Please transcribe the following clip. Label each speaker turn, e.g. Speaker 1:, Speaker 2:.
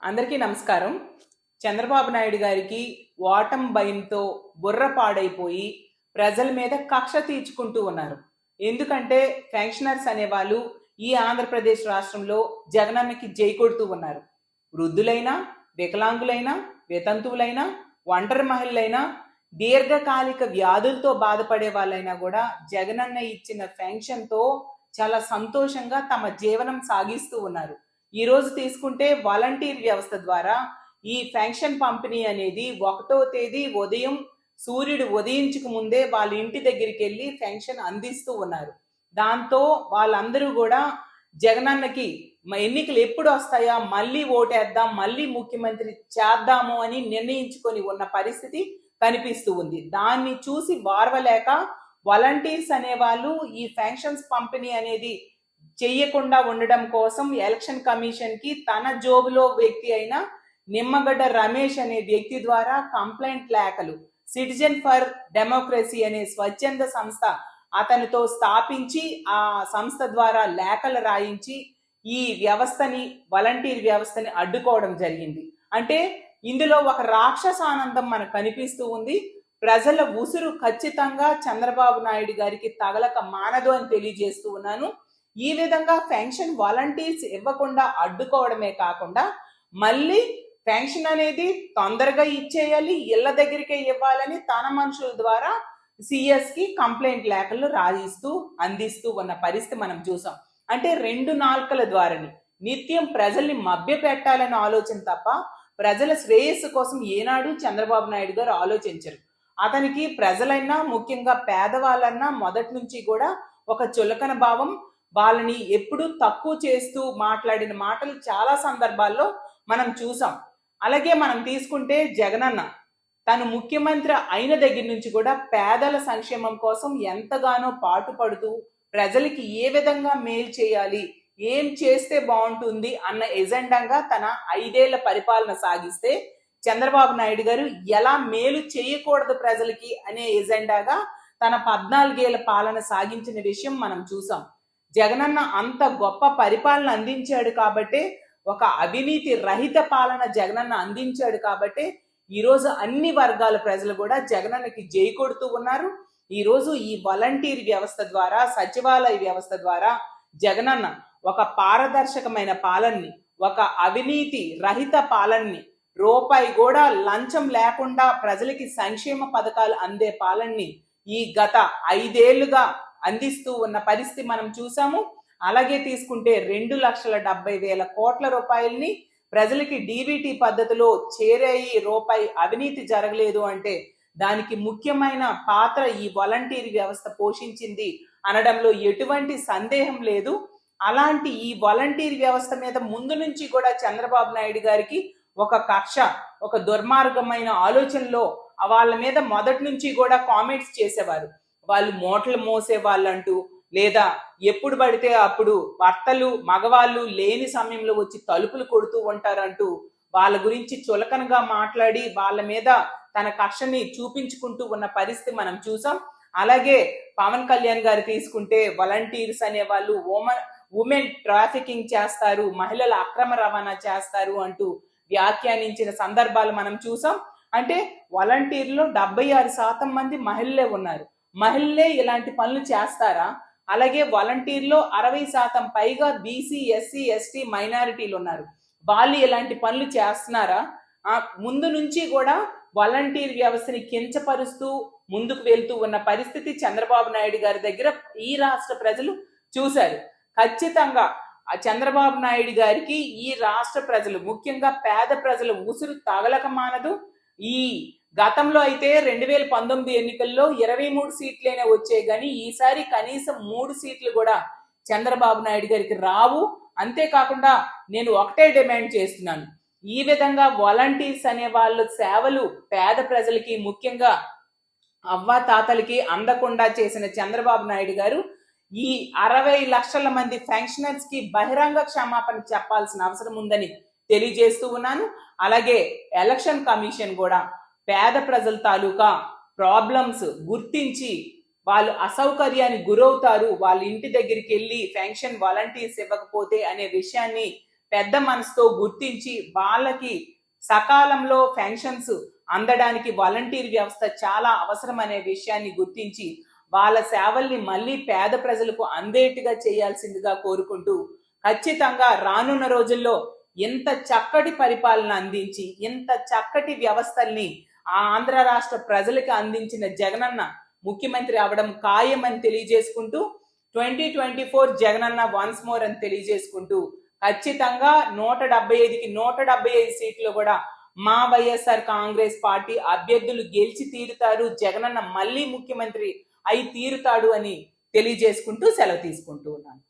Speaker 1: అందరికీ నమస్కారం. చంద్రబాబు నాయుడు గారికి ఓటమి భయంతో బుర్ర పాడైపోయి ప్రజల మీద కక్ష తీర్చుకుంటూ ఉన్నారు. ఎందుకంటే పెన్షనర్స్ అనేవాళ్ళు ఈ ఆంధ్రప్రదేశ్ రాష్ట్రంలో జగనన్నకి జై కొడుతూ ఉన్నారు. వృద్ధులైనా, వికలాంగులైనా, వితంతువులైనా, ఒంటరి మహిళలైనా, దీర్ఘకాలిక వ్యాధులతో బాధపడే వాళ్ళైనా కూడా జగనన్న ఇచ్చిన పెన్షన్తో చాలా సంతోషంగా తమ జీవనం సాగిస్తూ ఉన్నారు. ఈ రోజు తీసుకుంటే వాలంటీర్ వ్యవస్థ ద్వారా ఈ పెన్షన్ పంపిణీ అనేది 1వ తేదీ ఉదయం సూర్యుడు ఉదయించక ముందే వాళ్ళ ఇంటి దగ్గరికి వెళ్ళి పెన్షన్ అందిస్తూ ఉన్నారు. దాంతో వాళ్ళందరూ కూడా జగనన్నకి ఎన్నికలు ఎప్పుడు వస్తాయా, మళ్ళీ ఓటేద్దాం, మళ్ళీ ముఖ్యమంత్రి చేద్దాము అని నిర్ణయించుకొని ఉన్న పరిస్థితి కనిపిస్తూ ఉంది. దాన్ని చూసి వారవలేక వాలంటీర్స్ అనేవాళ్ళు ఈ పెన్షన్స్ పంపిణీ అనేది చెయ్యకుండా ఉండడం కోసం ఎలక్షన్ కమిషన్ కి తన జోబులో వ్యక్తి అయిన నిమ్మగడ్డ రమేష్ అనే వ్యక్తి ద్వారా కంప్లైంట్ లేఖలు సిటిజన్ ఫర్ డెమోక్రసీ అనే స్వచ్ఛంద సంస్థ అతనితో స్థాపించి ఆ సంస్థ ద్వారా లేఖలు రాయించి ఈ వ్యవస్థని వాలంటీర్ వ్యవస్థని అడ్డుకోవడం జరిగింది. అంటే ఇందులో ఒక రాక్షసానందం మనకు కనిపిస్తూ ఉంది. ప్రజల ఉసురు ఖచ్చితంగా చంద్రబాబు నాయుడు గారికి తగలక మానదు అని తెలియజేస్తూ ఉన్నాను. ఈ విధంగా పెన్షన్ వాలంటీర్స్ ఇవ్వకుండా అడ్డుకోవడమే కాకుండా మళ్ళీ పెన్షన్ అనేది తొందరగా ఇచ్చేయాలి, ఇళ్ల దగ్గరికే ఇవ్వాలని తన మనుషుల ద్వారా సిఎస్ కి కంప్లైంట్ లేఖలు రాయిస్తూ అందిస్తూ ఉన్న పరిస్థితి మనం చూసాం. అంటే 2 నాల్కల ద్వారాని నిత్యం ప్రజల్ని మభ్య పెట్టాలనే ఆలోచన తప్ప ప్రజల శ్రేయస్సు కోసం ఏనాడు చంద్రబాబు నాయుడు గారు ఆలోచించరు. అతనికి ప్రజలైనా, ముఖ్యంగా పేదవాళ్ళన్నా మొదటి నుంచి కూడా ఒక చులకన భావం, వాళ్ళని ఎప్పుడు తక్కువ చేస్తూ మాట్లాడిన మాటలు చాలా సందర్భాల్లో మనం చూసాం. అలాగే మనం తీసుకుంటే జగనన్న తను ముఖ్యమంత్రి అయిన దగ్గర నుంచి కూడా పేదల సంక్షేమం కోసం ఎంతగానో పాటుపడుతూ ప్రజలకి ఏ విధంగా మేలు చేయాలి, ఏం చేస్తే బాగుంటుంది అన్న ఎజెండాగా తన 5 ఏళ్ల పరిపాలన సాగిస్తే చంద్రబాబు నాయుడు గారు ఎలా మేలు చేయకూడదు ప్రజలకి అనే ఎజెండాగా తన 14 ఏళ్ల పాలన సాగించిన విషయం మనం చూసాం. జగనన్న అంత గొప్ప పరిపాలన అందించాడు కాబట్టే, ఒక అవినీతి రహిత పాలన జగనన్న అందించాడు కాబట్టే ఈరోజు అన్ని వర్గాల ప్రజలు కూడా జగనన్నకి జై కొడుతూ ఉన్నారు. ఈరోజు ఈ వాలంటీర్ వ్యవస్థ ద్వారా, సచివాలయ వ్యవస్థ ద్వారా జగనన్న ఒక పారదర్శకమైన పాలనని, ఒక అవినీతి రహిత పాలనని, రూపాయి కూడా లంచం లేకుండా ప్రజలకి సంక్షేమ పథకాలు అందే పాలనని ఈ గత 5 ఏళ్లుగా అందిస్తూ ఉన్న పరిస్థితి మనం చూసాము. అలాగే తీసుకుంటే 2,70,000 కోట్ల రూపాయలని ప్రజలకి డీబీటీ పద్ధతిలో చేరాయి, రూపాయి అవినీతి జరగలేదు అంటే దానికి ముఖ్యమైన పాత్ర ఈ వాలంటీర్ వ్యవస్థ పోషించింది అనడంలో ఎటువంటి సందేహం లేదు. అలాంటి ఈ వాలంటీర్ వ్యవస్థ మీద ముందు నుంచి కూడా చంద్రబాబు నాయుడు గారికి ఒక కక్ష, ఒక దుర్మార్గమైన ఆలోచనలో వాళ్ళ మీద మొదటి నుంచి కూడా కామెంట్స్ చేసేవారు. వాళ్ళు మూటలు మోసే వాళ్ళంటూ, లేదా ఎప్పుడు పడితే అప్పుడు భర్తలు మగవాళ్ళు లేని సమయంలో వచ్చి తలుపులు కొడుతూ ఉంటారంటూ వాళ్ళ గురించి చులకనగా మాట్లాడి వాళ్ళ మీద తన కక్షని చూపించుకుంటూ ఉన్న పరిస్థితి మనం చూసాం. అలాగే పవన్ కళ్యాణ్ గారు తీసుకుంటే వాలంటీర్స్ అనే వాళ్ళు ఉమెన్ ట్రాఫికింగ్ చేస్తారు, మహిళల అక్రమ రవాణా చేస్తారు అంటూ వ్యాఖ్యానించిన సందర్భాలు మనం చూసాం. అంటే వాలంటీర్లో 76% మంది మహిళలే ఉన్నారు. మహిళలే ఇలాంటి పనులు చేస్తారా? అలాగే వాలంటీర్లో 60% పైగా బీసీ, ఎస్సీ, ఎస్టీ మైనారిటీలు ఉన్నారు. వాళ్ళు ఇలాంటి పనులు చేస్తున్నారా? ముందు నుంచి కూడా వాలంటీర్ వ్యవస్థని కించపరుస్తూ ముందుకు వెళ్తూ ఉన్న పరిస్థితి చంద్రబాబు నాయుడు గారి దగ్గర ఈ రాష్ట్ర ప్రజలు చూశారు. ఖచ్చితంగా చంద్రబాబు నాయుడు గారికి ఈ రాష్ట్ర ప్రజలు, ముఖ్యంగా పేద ప్రజలు ఉసురు తగలక మానదు. ఈ గతంలో అయితే 2019 ఎన్నికల్లో 23 సీట్లైనా వచ్చాయి, కానీ ఈసారి కనీసం 3 సీట్లు కూడా చంద్రబాబు నాయుడు గారికి రావు. అంతేకాకుండా నేను ఒకటే డిమాండ్ చేస్తున్నాను, ఈ విధంగా వాలంటీర్స్ అనే వాళ్ళ సేవలు పేద ప్రజలకి, ముఖ్యంగా అవ్వ తాతలకి అందకుండా చేసిన చంద్రబాబు నాయుడు గారు ఈ 60 లక్షల మంది పెన్షనర్స్ కి బహిరంగ క్షమాపణ చెప్పాల్సిన అవసరం ఉందని తెలియజేస్తూ ఉన్నాను. అలాగే ఎలక్షన్ కమిషన్ కూడా పేద ప్రజల తాలూకా ప్రాబ్లమ్స్ గుర్తించి వాళ్ళు అసౌకర్యానికి గురవుతారు, వాళ్ళ ఇంటి దగ్గరికి వెళ్ళి పెన్షన్ వాలంటీర్స్ ఇవ్వకపోతే అనే విషయాన్ని పెద్ద మనసుతో గుర్తించి వాళ్ళకి సకాలంలో పెన్షన్స్ అందడానికి వాలంటీర్ వ్యవస్థ చాలా అవసరం అనే విషయాన్ని గుర్తించి వాళ్ళ సేవల్ని మళ్ళీ పేద ప్రజలకు అందేట్టుగా చేయాల్సిందిగా కోరుకుంటూ, ఖచ్చితంగా రానున్న రోజుల్లో ఇంత చక్కటి పరిపాలన అందించి ఇంత చక్కటి వ్యవస్థల్ని ఆ ఆంధ్ర రాష్ట్ర ప్రజలకు అందించిన జగనన్న ముఖ్యమంత్రి అవడం ఖాయమని తెలియజేసుకుంటూ 2024 జగనన్న వన్స్ మోర్ అని తెలియజేసుకుంటూ, ఖచ్చితంగా 175కి 175 సీట్లు కూడా మా వైఎస్ఆర్ కాంగ్రెస్ పార్టీ అభ్యర్థులు గెలిచి తీరుతారు, జగనన్న మళ్ళీ ముఖ్యమంత్రి అయి తీరుతాడు అని తెలియజేసుకుంటూ సెలవు తీసుకుంటూ ఉన్నాను.